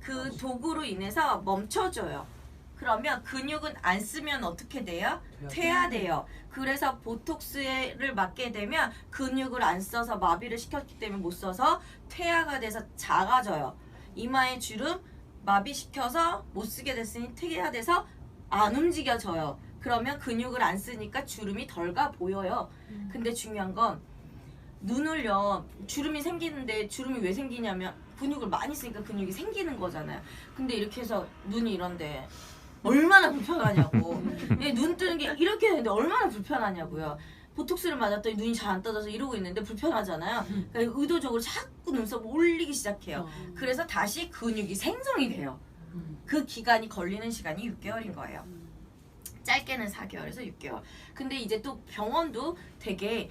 그 도구로 인해서 멈춰줘요. 그러면 근육은 안 쓰면 어떻게 돼요? 퇴화돼요. 그래서 보톡스를 맞게 되면 근육을 안 써서 마비를 시켰기 때문에 못 써서 퇴화가 돼서 작아져요. 이마의 주름 마비시켜서 못 쓰게 됐으니 퇴화돼서 안 움직여져요. 그러면 근육을 안 쓰니까 주름이 덜 가 보여요. 근데 중요한 건 눈을요, 주름이 생기는데 주름이 왜 생기냐면 근육을 많이 쓰니까 근육이 생기는 거잖아요. 근데 이렇게 해서 눈이 이런데 얼마나 불편하냐고. 눈 뜨는 게 이렇게 되는데 얼마나 불편하냐고요. 보톡스를 맞았더니 눈이 잘 안 떠져서 이러고 있는데 불편하잖아요. 그러니까 의도적으로 자꾸 눈썹 올리기 시작해요. 그래서 다시 근육이 생성이 돼요. 그 기간이 걸리는 시간이 6개월인 거예요. 짧게는 4개월에서 6개월. 근데 이제 또 병원도 되게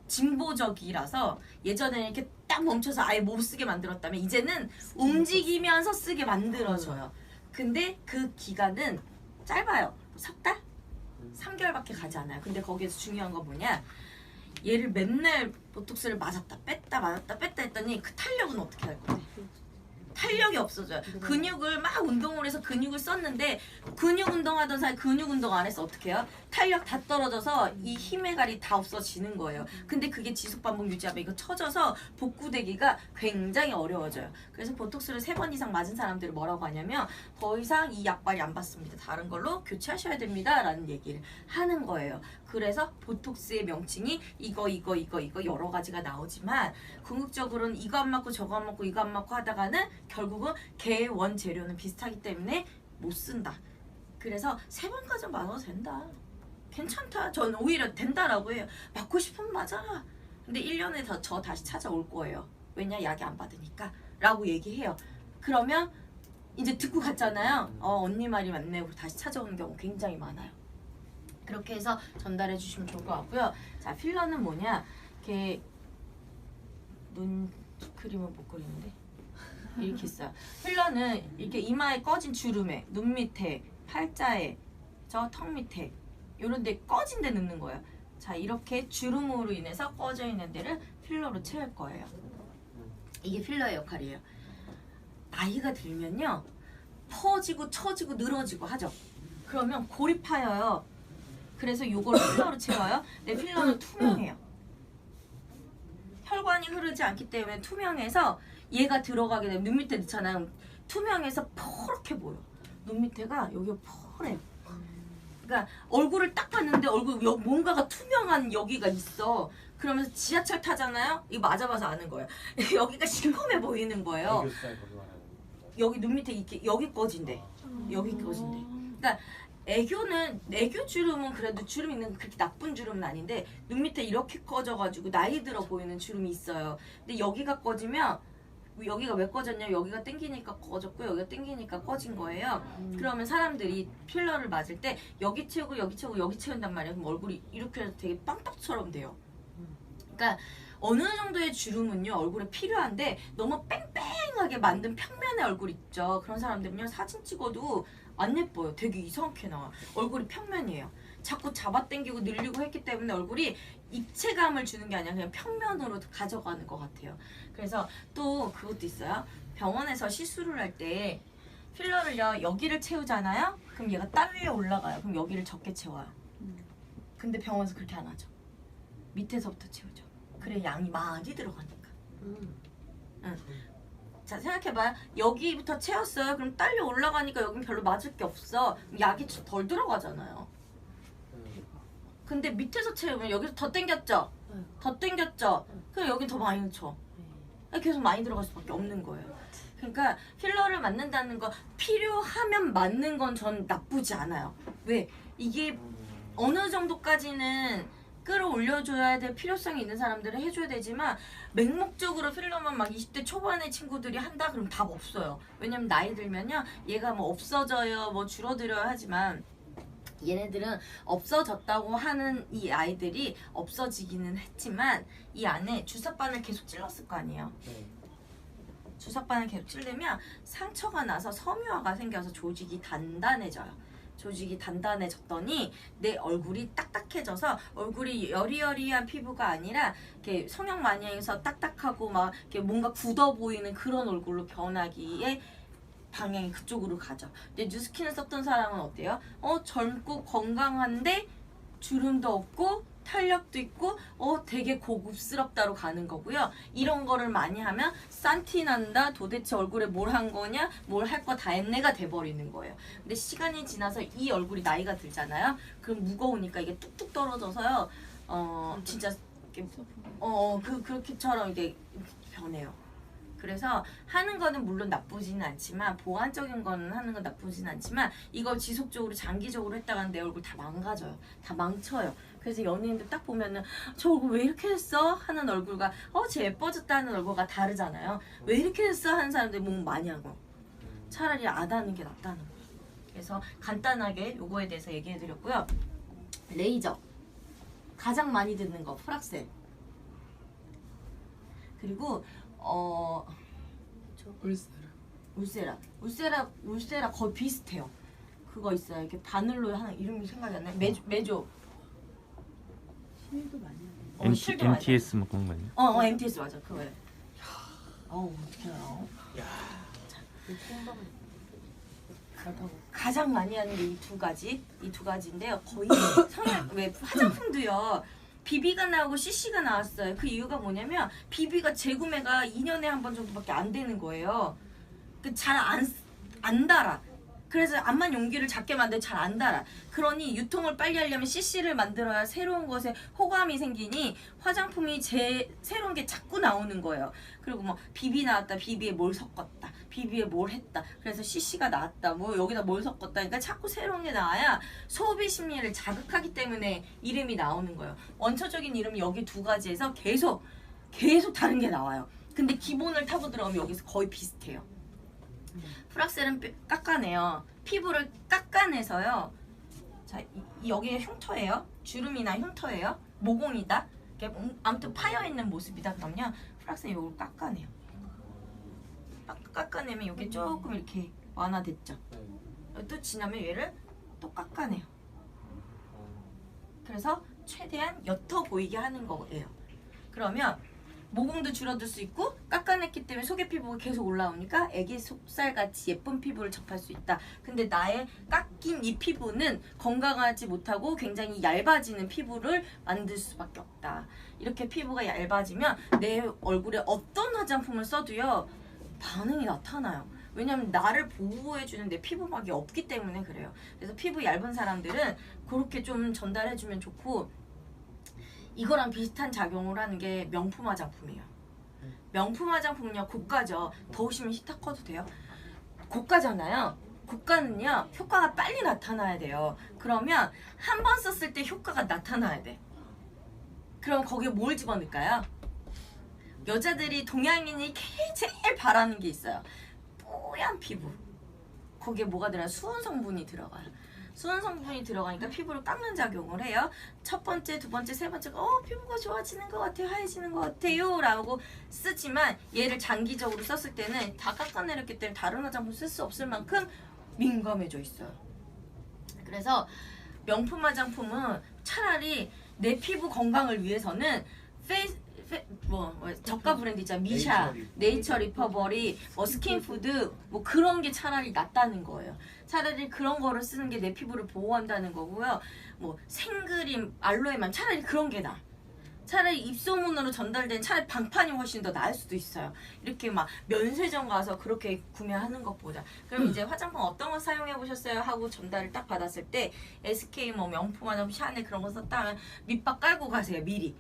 진보적이라서 예전에는 이렇게 딱 멈춰서 아예 못 쓰게 만들었다면 이제는 움직이면서 쓰게 만들어줘요. 근데 그 기간은 짧아요. 석 달? 3개월밖에 가지 않아요. 근데 거기에서 중요한 건 뭐냐, 얘를 맨날 보톡스를 맞았다 뺐다 맞았다 뺐다 했더니 그 탄력은 어떻게 할 거야? 탄력이 없어져요. 근육을 막 운동을 해서 근육을 썼는데 근육 운동하던 사이 근육 운동 안 해서 어떻게 해요? 탄력 다 떨어져서 이 힘의 갈이 다 없어지는 거예요. 근데 그게 지속 반복 유지하면 이거 처져서 복구되기가 굉장히 어려워져요. 그래서 보톡스를 3번 이상 맞은 사람들을 뭐라고 하냐면 더 이상 이 약발이 안 받습니다. 다른 걸로 교체하셔야 됩니다. 라는 얘기를 하는 거예요. 그래서 보톡스의 명칭이 이거 여러 가지가 나오지만 궁극적으로는 이거 안 맞고 저거 안 맞고 이거 안 맞고 하다가는 결국은 걔의 원재료는 비슷하기 때문에 못 쓴다. 그래서 3번까지 맞아도 된다. 괜찮다. 전 오히려 된다라고 해요. 맞고 싶으면 맞아. 근데 1년에 저 다시 찾아올 거예요. 왜냐? 약이 안 받으니까. 라고 얘기해요. 그러면 이제 듣고 갔잖아요. 언니 말이 맞네. 다시 찾아오는 경우 굉장히 많아요. 그렇게 해서 전달해 주시면 좋을 것 같고요. 자, 필러는 뭐냐? 이렇게 눈 그림은 못 그리는데 이렇게 있어요. 필러는 이렇게 이마에 꺼진 주름에, 눈 밑에, 팔자에, 저 턱 밑에 이런 데 꺼진 데 넣는 거예요. 자, 이렇게 주름으로 인해서 꺼져 있는 데를 필러로 채울 거예요. 이게 필러의 역할이에요. 나이가 들면요, 퍼지고 처지고 늘어지고 하죠. 그러면 골이 파여요. 그래서 요걸 필러로 채워요. 근데 필러는 투명해요. 혈관이 흐르지 않기 때문에 투명해서 얘가 들어가게 되면 눈 밑에 넣잖아요. 투명해서 퍼렇게 보여. 눈 밑에가 여기가 퍼래요. 그러니까 얼굴을 딱 봤는데 얼굴 뭔가가 투명한 여기가 있어. 그러면서 지하철 타잖아요. 이거 맞아봐서 아는 거예요. 여기가 시커매 보이는 거예요. 여기 눈 밑에 이렇게 여기 꺼진대. 여기 꺼진대. 그러니까 애교 주름은 그래도 주름 있는 그렇게 나쁜 주름은 아닌데 눈 밑에 이렇게 꺼져가지고 나이 들어 보이는 주름이 있어요. 근데 여기가 꺼지면 여기가 왜 꺼졌냐? 여기가 땡기니까 꺼졌고 여기가 땡기니까 꺼진 거예요. 그러면 사람들이 필러를 맞을 때 여기 채우고 여기 채우고 여기 채운단 말이에요. 그럼 얼굴이 이렇게 해서 되게 빵떡처럼 돼요. 그러니까 어느 정도의 주름은요 얼굴에 필요한데 너무 뺑뺑하게 만든 평면의 얼굴 있죠. 그런 사람들은요 사진 찍어도 안 예뻐요. 되게 이상하게 나와. 얼굴이 평면이에요. 자꾸 잡아당기고 늘리고 했기 때문에 얼굴이 입체감을 주는 게 아니라 그냥 평면으로 가져가는 것 같아요. 그래서 또 그것도 있어요. 병원에서 시술을 할 때 필러를요 여기를 채우잖아요. 그럼 얘가 딸려 올라가요. 그럼 여기를 적게 채워요. 근데 병원에서 그렇게 안 하죠. 밑에서부터 채우죠. 그래 양이 많이 들어가니까. 응. 자, 생각해봐요. 여기부터 채웠어요. 그럼 딸려 올라가니까 여긴 별로 맞을 게 없어. 약이 덜 들어가잖아요. 근데 밑에서 채우면 여기서 더 당겼죠? 더 당겼죠? 그럼 여긴 더 많이 넣죠. 계속 많이 들어갈 수밖에 없는 거예요. 그러니까 필러를 맞는다는 거 필요하면 맞는 건 전 나쁘지 않아요. 왜? 이게 어느 정도까지는 끌어올려줘야 될 필요성이 있는 사람들은 해줘야 되지만 맹목적으로 필러만 막 20대 초반의 친구들이 한다? 그럼 답 없어요. 왜냐면 나이 들면요 얘가 뭐 없어져요 뭐 줄어들어요 하지만 얘네들은 없어졌다고 하는 이 아이들이 없어지기는 했지만 이 안에 주사바늘 계속 찔렀을 거 아니에요. 주사바늘 계속 찌르면 상처가 나서 섬유화가 생겨서 조직이 단단해져요. 조직이 단단해졌더니 내 얼굴이 딱딱해져서 얼굴이 여리여리한 피부가 아니라 이렇게 성형 많이 해서 딱딱하고 막 이렇게 뭔가 굳어 보이는 그런 얼굴로 변하기에 방향이 그쪽으로 가죠. 근데 뉴스킨을 썼던 사람은 어때요? 젊고 건강한데 주름도 없고 탄력도 있고 되게 고급스럽다로 가는 거고요. 이런 거를 많이 하면 싼티 난다. 도대체 얼굴에 뭘 한 거냐? 뭘 할 거 다 했네가 돼버리는 거예요. 근데 시간이 지나서 이 얼굴이 나이가 들잖아요. 그럼 무거우니까 이게 뚝뚝 떨어져서요. 진짜 이렇게 그렇게처럼 이게 변해요. 그래서 하는 거는 물론 나쁘지는 않지만 보완적인 거는 하는 건 나쁘지는 않지만 이걸 지속적으로 장기적으로 했다가 내 얼굴 다 망가져요. 다 망쳐요. 그래서 연예인들 딱 보면은 저 얼굴 왜 이렇게 했어? 하는 얼굴과 쟤 예뻐졌다 하는 얼굴과 다르잖아요. 왜 이렇게 했어? 하는 사람들이 몸 많이 하고 차라리 안 하는 게 낫다는 거예요. 그래서 간단하게 요거에 대해서 얘기해 드렸고요. 레이저 가장 많이 듣는 거 프락셀 그리고 울세라 거의 비슷해요. 그거 있어요. 이렇게 바늘로 하는 이름이 생각이 안 나요. 메조. 실도 많이 하네. MTS 뭐 그런 거 아니야? MTS 맞아. 그거예요. 어떻게 알아? 가장 많이 하는 게 이 두 가지인데요. 거의 왜 화장품도요. BB가 나오고 CC가 나왔어요. 그 이유가 뭐냐면 BB가 재구매가 2년에 한 번 정도밖에 안 되는 거예요. 잘 안 달아. 그래서 암만 용기를 작게 만들면 잘 안 달아. 그러니 유통을 빨리 하려면 CC를 만들어야 새로운 것에 호감이 생기니 화장품이 새로운 게 자꾸 나오는 거예요. 그리고 뭐 BB 나왔다. BB에 뭘 섞었다. BB에 뭘 했다. 그래서 CC가 나왔다. 뭐 여기다 뭘 섞었다. 그러니까 자꾸 새로운 게 나와야 소비 심리를 자극하기 때문에 이름이 나오는 거예요. 원초적인 이름이 여기 두 가지에서 계속 다른 게 나와요. 근데 기본을 타고 들어가면 여기서 거의 비슷해요. 프락셀은 깎아내요. 피부를 깎아내서요. 자, 여기에 흉터예요. 주름이나 흉터예요. 모공이다. 아무튼 파여있는 모습이다. 그럼요. 프락셀이 이걸 깎아내요. 깎아내면 여기 조금 이렇게 완화됐죠. 또 지나면 얘를 또 깎아내요. 그래서 최대한 옅어 보이게 하는 거예요. 그러면 모공도 줄어들 수 있고 깎아냈기 때문에 속의 피부가 계속 올라오니까 애기 속살같이 예쁜 피부를 접할 수 있다. 근데 나의 깎인 이 피부는 건강하지 못하고 굉장히 얇아지는 피부를 만들 수밖에 없다. 이렇게 피부가 얇아지면 내 얼굴에 어떤 화장품을 써도요 반응이 나타나요. 왜냐면 나를 보호해주는 내 피부막이 없기 때문에 그래요. 그래서 피부 얇은 사람들은 그렇게 좀 전달해주면 좋고 이거랑 비슷한 작용을 하는 게 명품 화장품이에요. 명품 화장품은요 고가죠. 더우시면 히터 꺼도 돼요. 고가잖아요. 고가는요 효과가 빨리 나타나야 돼요. 그러면 한 번 썼을 때 효과가 나타나야 돼. 그럼 거기에 뭘 집어넣을까요? 여자들이 동양인이 제일 바라는 게 있어요. 뽀얀 피부. 거기에 뭐가 들어가요? 수은 성분이 들어가요. 수은 성분이 들어가니까 피부를 깎는 작용을 해요. 첫 번째, 두 번째, 세 번째 피부가 좋아지는 것 같아요. 하얘지는 것 같아요. 라고 쓰지만 얘를 장기적으로 썼을 때는 다 깎아내렸기 때문에 다른 화장품 쓸 수 없을 만큼 민감해져 있어요. 그래서 명품 화장품은 차라리 내 피부 건강을 위해서는 저가 브랜드 있잖아. 미샤, 네이처 리퍼버리, 스킨푸드 그런 게 차라리 낫다는 거예요. 차라리 그런 거를 쓰는 게 내 피부를 보호한다는 거고요. 생그림, 알로에만 차라리 그런 게 나아. 차라리 입소문으로 전달된 차라리 방판이 훨씬 더 나을 수도 있어요. 이렇게 막 면세점 가서 그렇게 구매하는 것보다. 그럼 이제 화장품 어떤 거 사용해 보셨어요? 하고 전달을 딱 받았을 때 SK 명품 화장품 샤넬 그런 거 썼다 하면 밑밥 깔고 가세요. 미리.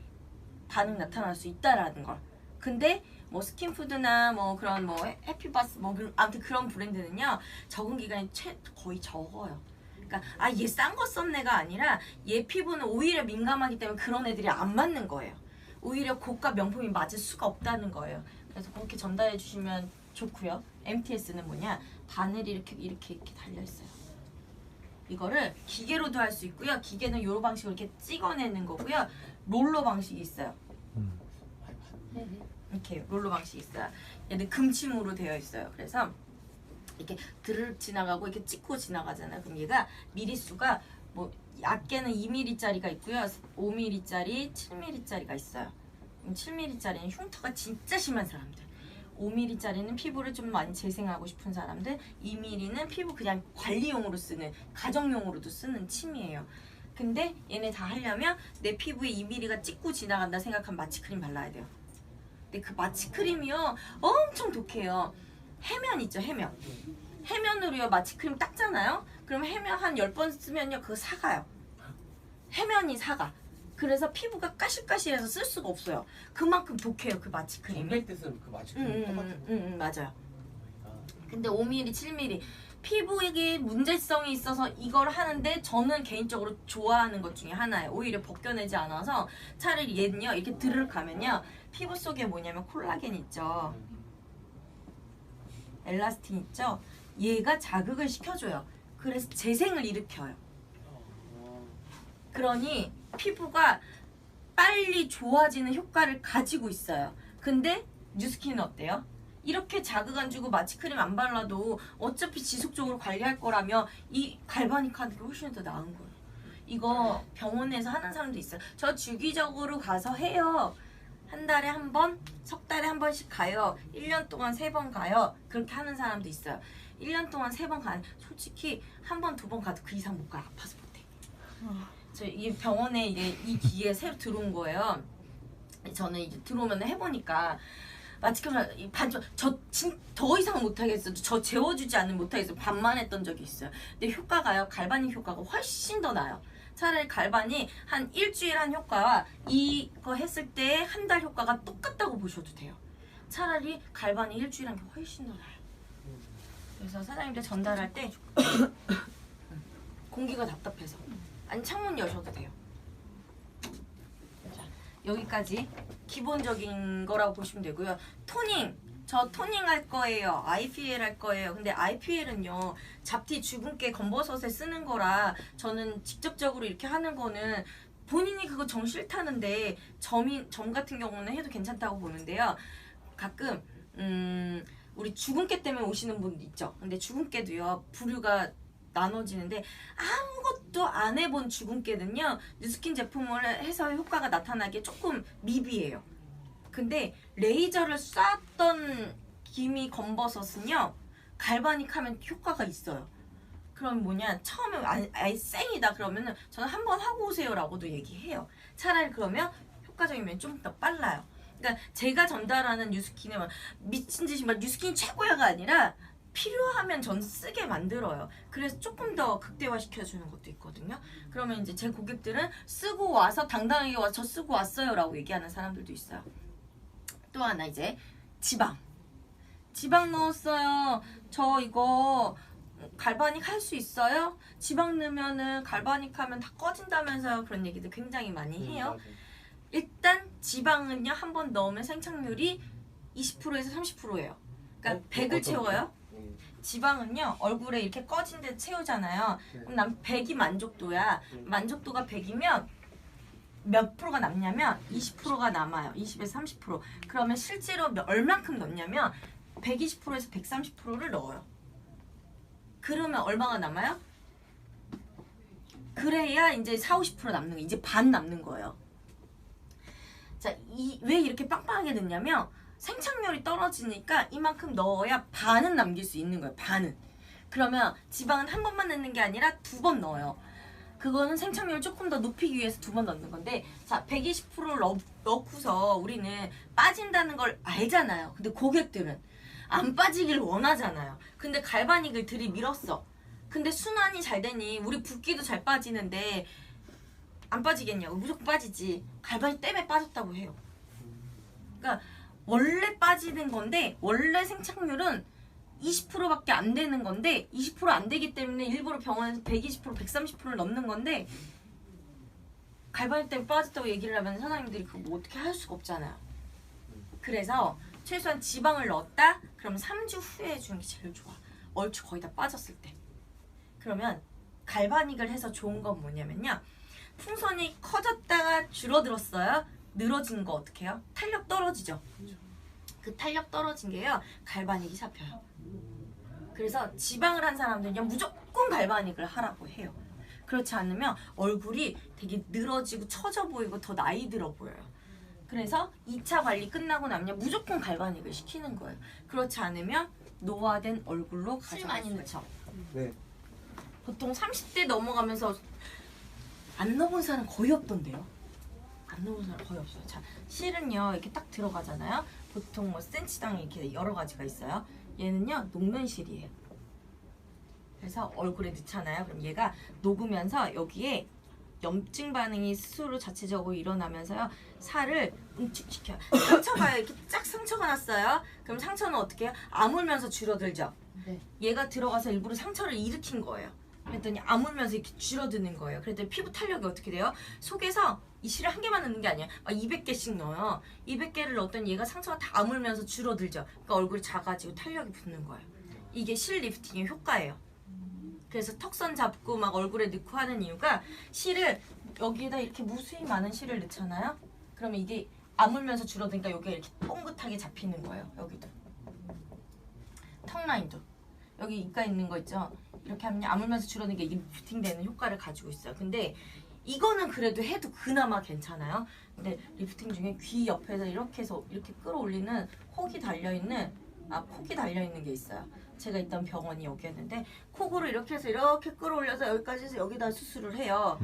반응 나타날 수 있다라는 걸. 근데 스킨푸드나 그런 해피바스 아무튼 그런 브랜드는요 적응 기간이 거의 적어요. 그러니까 얘 싼 거 썼네가 아니라 얘 피부는 오히려 민감하기 때문에 그런 애들이 안 맞는 거예요. 오히려 고가 명품이 맞을 수가 없다는 거예요. 그래서 그렇게 전달해 주시면 좋고요. MTS는 뭐냐? 바늘이 이렇게 달려 있어요. 이거를 기계로도 할 수 있고요. 기계는 요 방식으로 이렇게 찍어내는 거고요. 롤러 방식이 있어요. 이렇게 롤러 방식이 있어요. 얘는 금침으로 되어 있어요. 그래서 이렇게 드르륵 지나가고 이렇게 찍고 지나가잖아요. 그럼 얘가 미리수가 얇게는 2mm짜리가 있고요. 5mm짜리, 7mm짜리가 있어요. 7mm짜리는 흉터가 진짜 심한 사람들. 5mm짜리는 피부를 좀 많이 재생하고 싶은 사람들, 2mm는 피부 그냥 관리용으로 쓰는, 가정용으로도 쓰는 침이에요. 근데 얘네 다 하려면 내 피부에 2mm가 찍고 지나간다 생각하면 마취크림 발라야 돼요. 근데 그 마취크림이요 엄청 독해요. 해면 있죠, 해면. 해면으로요 마취크림 닦잖아요. 그럼 해면 한 10번 쓰면요 그거 사가요. 해면이 사가. 그래서 피부가 까실까실해서 쓸 수가 없어요. 그만큼 독해요 그 마취크림이. 전백 때 그 마취크림 똑같은 거. 맞아요. 근데 5mm, 7mm 피부에게 문제성이 있어서 이걸 하는데 저는 개인적으로 좋아하는 것 중에 하나예요. 오히려 벗겨내지 않아서 차라리 얘는요 이렇게 들어가면요 피부 속에 뭐냐면 콜라겐 있죠. 엘라스틴 있죠. 얘가 자극을 시켜줘요. 그래서 재생을 일으켜요. 그러니 피부가 빨리 좋아지는 효과를 가지고 있어요. 근데 뉴스킨은 어때요? 이렇게 자극 안 주고 마취크림 안 발라도 어차피 지속적으로 관리할 거라면 이 갈바닉 하는 게 훨씬 더 나은 거예요. 이거 병원에서 하는 사람도 있어요. 저 주기적으로 가서 해요. 한 달에 한 번, 석 달에 한 번씩 가요. 1년 동안 3번 가요. 그렇게 하는 사람도 있어요. 1년 동안 3번 가는, 솔직히 한 번, 2번 가도 그 이상 못 가요. 아파서 못해. 저 이 병원에 이제 이 기계에 새로 들어온 거예요. 저는 이제 들어오면 해보니까 마취크림 반쪽 더 이상 못하겠어요. 저 재워주지 않으면 못하겠어요. 반만 했던 적이 있어요. 근데 효과가요. 갈바닉 효과가 훨씬 더 나요. 차라리 갈바닉 한 일주일 한 효과와 이거 했을 때 한 달 효과가 똑같다고 보셔도 돼요. 차라리 갈바닉 일주일 한 게 훨씬 더 나요. 그래서 사장님들 전달할 때 공기가 답답해서 아니 창문 여셔도 돼요. 자, 여기까지 기본적인 거라고 보시면 되고요. 토닝, 저 토닝 할 거예요. IPL 할 거예요. 근데 IPL은요 잡티 주근깨 검버섯에 쓰는 거라 저는 직접적으로 이렇게 하는 거는 본인이 그거 정 싫다는데 점 같은 경우는 해도 괜찮다고 보는데요. 가끔 우리 주근깨 때문에 오시는 분도 있죠. 근데 주근깨도요 부류가 나눠지는데 아무것도 안 해본 주근깨는요 뉴스킨 제품을 해서 효과가 나타나기에 조금 미비해요. 근데 레이저를 쐈던 기미 검버섯은요 갈바닉 하면 효과가 있어요. 그럼 뭐냐 처음에 아예 쌩이다 그러면은 저는 한번 하고 오세요 라고도 얘기해요. 차라리 그러면 효과적이면 좀 더 빨라요. 그러니까 제가 전달하는 뉴스킨은 막 미친 듯이 막 뉴스킨이 최고야가 아니라 필요하면 전 쓰게 만들어요. 그래서 조금 더 극대화시켜주는 것도 있거든요. 그러면 이제 제 고객들은 쓰고 와서 당당하게 와서 저 쓰고 왔어요 라고 얘기하는 사람들도 있어요. 또 하나 이제 지방 넣었어요. 저 이거 갈바닉 할 수 있어요? 지방 넣으면은 갈바닉 하면 다 꺼진다면서요. 그런 얘기도 굉장히 많이 해요. 일단 지방은요 한 번 넣으면 생착률이 20%에서 30%예요. 그러니까 100을 채워요. 지방은요 얼굴에 이렇게 꺼진 데 채우잖아요. 그럼 난 100이 만족도야. 만족도가 100이면 몇 프로가 남냐면 20%가 남아요. 20에서 30%. 그러면 실제로 얼만큼 넣냐면 120%에서 130%를 넣어요. 그러면 얼마가 남아요? 그래야 이제 40-50% 남는 거, 이제 반 남는 거예요. 자, 왜 이렇게 빵빵하게 넣냐면 생착률이 떨어지니까 이만큼 넣어야 반은 남길 수 있는 거예요. 반은. 그러면 지방은 한 번만 넣는 게 아니라 2번 넣어요. 그거는 생착률을 조금 더 높이기 위해서 2번 넣는 건데, 자 120%를 넣고서 우리는 빠진다는 걸 알잖아요. 근데 고객들은 안 빠지길 원하잖아요. 근데 갈바닉을 들이밀었어. 근데 순환이 잘 되니 우리 붓기도 잘 빠지는데 안 빠지겠냐고. 무조건 빠지지. 갈바닉 때문에 빠졌다고 해요. 그러니까 원래 빠지는 건데 원래 생착률은 20%밖에 안 되는 건데 20% 안 되기 때문에 일부러 병원에서 120%, 130%를 넣는 건데 갈바닉 때문에 빠졌다고 얘기를 하면 사장님들이 그거 뭐 어떻게 할 수가 없잖아요. 그래서 최소한 지방을 넣었다? 그러면 3주 후에 해주는 게 제일 좋아. 얼추 거의 다 빠졌을 때. 그러면 갈바닉을 해서 좋은 건 뭐냐면요. 풍선이 커졌다가 줄어들었어요. 늘어진 거 어떻게 해요? 탄력 떨어지죠. 그 탄력 떨어진 게요. 갈바닉이 잡혀요. 그래서 지방을 한 사람들은요. 무조건 갈바닉을 하라고 해요. 그렇지 않으면 얼굴이 되게 늘어지고 처져 보이고 더 나이 들어 보여요. 그래서 2차 관리 끝나고 나면 무조건 갈바닉을 시키는 거예요. 그렇지 않으면 노화된 얼굴로 실 많이 넣죠. 네. 보통 30대 넘어가면서 안 넣어본 사람 거의 없던데요. 안 넣어본 사람 거의 없어요. 자, 실은요 이렇게 딱 들어가잖아요. 보통 뭐 센치당 이렇게 여러 가지가 있어요. 얘는요 녹는 실이에요. 그래서 얼굴에 넣잖아요. 그럼 얘가 녹으면서 여기에 염증 반응이 스스로 자체적으로 일어나면서요 살을 응축시켜요. 상처가 이렇게 쫙 상처가 났어요. 그럼 상처는 어떻게 해요? 아물면서 줄어들죠. 네. 얘가 들어가서 일부러 상처를 일으킨 거예요. 그랬더니 아물면서 이렇게 줄어드는 거예요. 그랬더니 피부 탄력이 어떻게 돼요? 속에서 이 실을 한 개만 넣는 게 아니에요. 막 200개씩 넣어요. 200개를 넣었더니 얘가 상처가 다 아물면서 줄어들죠. 그러니까 얼굴이 작아지고 탄력이 붙는 거예요. 이게 실 리프팅의 효과예요. 그래서 턱선 잡고 막 얼굴에 넣고 하는 이유가 실을 여기에다 이렇게 무수히 많은 실을 넣잖아요. 그러면 이게 아물면서 줄어드니까 여기가 이렇게 뽕긋하게 잡히는 거예요. 여기도 턱 라인도 여기 입가 있는 거 있죠. 이렇게 하면 아물면서 줄어드니까 이게 리프팅되는 효과를 가지고 있어요. 근데 이거는 그래도 해도 그나마 괜찮아요. 근데 리프팅 중에 귀 옆에서 이렇게 해서 이렇게 끌어올리는 혹이 달려있는 콕이 달려있는 게 있어요. 제가 있던 병원이 여기였는데 콕으로 이렇게 해서 이렇게 끌어올려서 여기까지 해서 여기다 수술을 해요.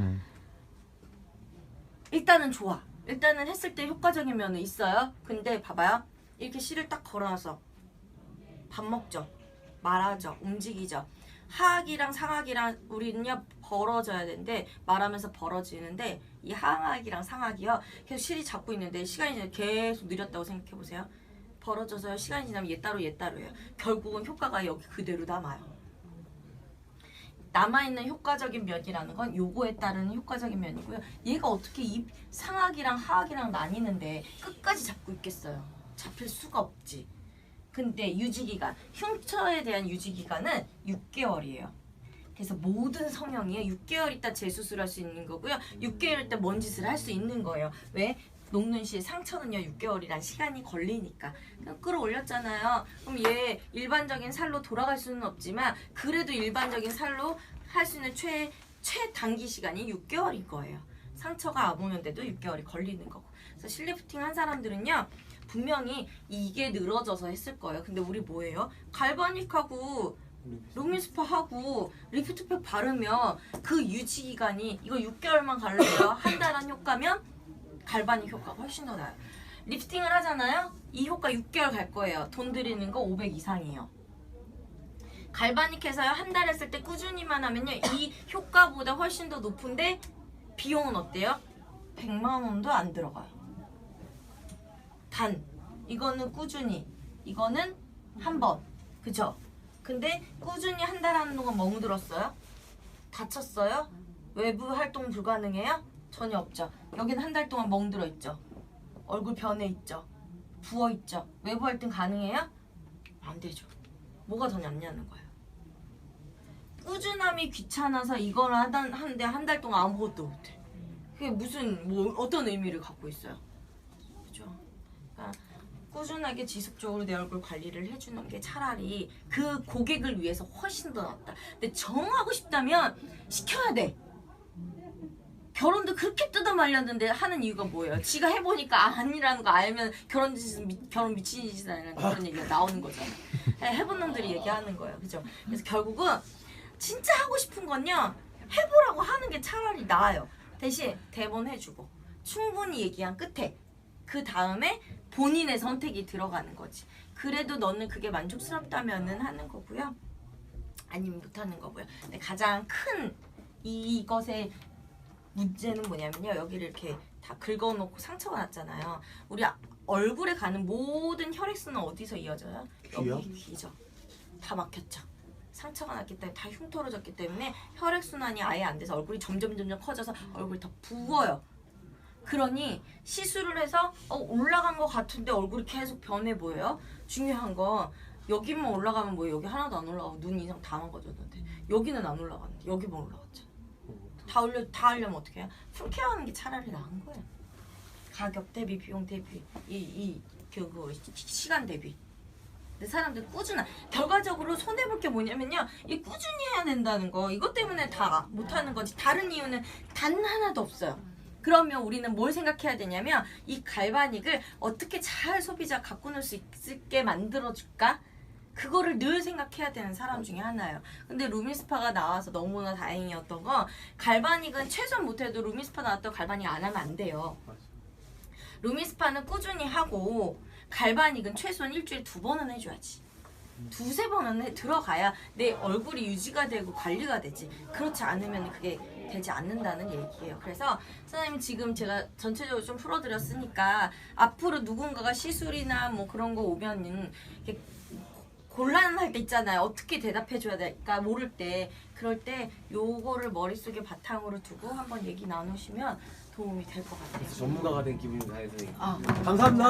일단은 좋아. 일단은 했을 때 효과적인 면은 있어요. 근데 봐봐요. 이렇게 실을 딱 걸어놔서 밥 먹죠. 말하죠. 움직이죠. 하악이랑 상악이랑 우리는요 벌어져야 되는데 말하면서 벌어지는데 이 하악이랑 상악이요 계속 실이 잡고 있는데 시간이 지나면 계속 느렸다고 생각해 보세요. 벌어져서 시간이 지나면 얘 따로예요. 결국은 효과가 여기 그대로 남아요. 남아있는 효과적인 면이라는 건 요거에 따른 효과적인 면이고요. 얘가 어떻게 이 상악이랑 하악이랑 나뉘는데 끝까지 잡고 있겠어요. 잡힐 수가 없지. 근데 유지기간, 흉터에 대한 유지기간은 6개월이에요. 그래서 모든 성형이 6개월 있다 재수술할 수 있는 거고요. 6개월 있다 먼 짓을 할 수 있는 거예요. 왜? 녹는 실 상처는요 6개월이란 시간이 걸리니까. 그냥 끌어올렸잖아요. 그럼 얘 일반적인 살로 돌아갈 수는 없지만 그래도 일반적인 살로 할 수 있는 최단기 시간이 6개월인 거예요. 상처가 아무는데도 6개월이 걸리는 거고. 그래서 실리프팅 한 사람들은요 분명히 이게 늘어져서 했을 거예요. 근데 우리 뭐예요? 갈바닉하고 롱미스파하고 리프트팩 바르면 그 유지기간이 이거 6개월만 갈래요. 한 달 한 효과면 갈바닉 효과가 훨씬 더 나아요. 리프팅을 하잖아요. 이 효과 6개월 갈 거예요. 돈 들이는 거 500 이상이에요. 갈바닉 해서요. 한 달 했을 때 꾸준히만 하면요. 이 효과보다 훨씬 더 높은데 비용은 어때요? 100만 원도 안 들어가요. 단 이거는 꾸준히 이거는 한 번 그죠? 근데 꾸준히 한 달 하는 동안 멍들었어요? 다쳤어요? 외부 활동 불가능해요? 전혀 없죠. 여기는 한 달 동안 멍들어 있죠. 얼굴 변해 있죠. 부어 있죠. 외부 활동 가능해요? 안 되죠. 뭐가 더 낫냐는 거예요. 꾸준함이 귀찮아서 이걸 하는데 한 달 동안 아무것도 못해. 그게 무슨 뭐 어떤 의미를 갖고 있어요? 그죠? 그러니까 꾸준하게 지속적으로 내 얼굴 관리를 해주는 게 차라리 그 고객을 위해서 훨씬 더 낫다. 근데 정하고 싶다면 시켜야 돼. 결혼도 그렇게 뜯어 말렸는데 하는 이유가 뭐예요? 지가 해보니까 아니라는 거 알면 결혼 미친 짓이라는 그런 얘기가 나오는 거잖아요. 해본 놈들이 얘기하는 거예요. 그죠? 그래서 결국은 진짜 하고 싶은 건요. 해보라고 하는 게 차라리 나아요. 대신 대본 해주고 충분히 얘기한 끝에 그 다음에 본인의 선택이 들어가는 거지. 그래도 너는 그게 만족스럽다면은 하는 거고요. 아니면 못하는 거고요. 근데 가장 큰 이것의 문제는 뭐냐면요. 여기를 이렇게 다 긁어놓고 상처가 났잖아요. 우리 얼굴에 가는 모든 혈액순환 어디서 이어져요? 귀요? 여기 귀죠. 다 막혔죠. 상처가 났기 때문에 다 흉터러졌기 때문에 혈액순환이 아예 안 돼서 얼굴이 점점 커져서 얼굴이 더 부어요. 그러니 시술을 해서 올라간 것 같은데 얼굴이 계속 변해 보여요. 중요한 건 여기만 올라가면 뭐예요? 여기 하나도 안 올라가고 눈 이상 다 망가졌는데 여기는 안 올라갔는데 여기만 올라갔잖아. 다 하려면 어떻게 해요? 풀케어하는 게 차라리 나은 거예요. 가격 대비 비용 대비 그 시간 대비. 근데 사람들 꾸준한 결과적으로 손해볼 게 뭐냐면요. 이 꾸준히 해야 된다는 거 이것 때문에 다 못하는 거지. 다른 이유는 단 하나도 없어요. 그러면 우리는 뭘 생각해야 되냐면 이 갈바닉을 어떻게 잘 소비자 갖고 놀 수 있게 만들어줄까? 그거를 늘 생각해야 되는 사람 중에 하나예요. 근데 루미스파가 나와서 너무나 다행이었던 건 갈바닉은 최소한 못해도 루미스파 나왔던 갈바닉 안 하면 안 돼요. 루미스파는 꾸준히 하고 갈바닉은 최소한 일주일에 2번은 해줘야지. 2~3번은 들어가야 내 얼굴이 유지가 되고 관리가 되지. 그렇지 않으면 그게 되지 않는다는 얘기예요. 그래서 선생님 지금 제가 전체적으로 좀 풀어드렸으니까 앞으로 누군가가 시술이나 뭐 그런 거 오면은 이렇게 곤란할 때 있잖아요. 어떻게 대답해줘야 될까 모를 때. 그럴 때 요거를 머릿속에 바탕으로 두고 한번 얘기 나누시면 도움이 될 것 같아요. 전문가가 된 기분이 나요, 선생님. 아. 감사합니다.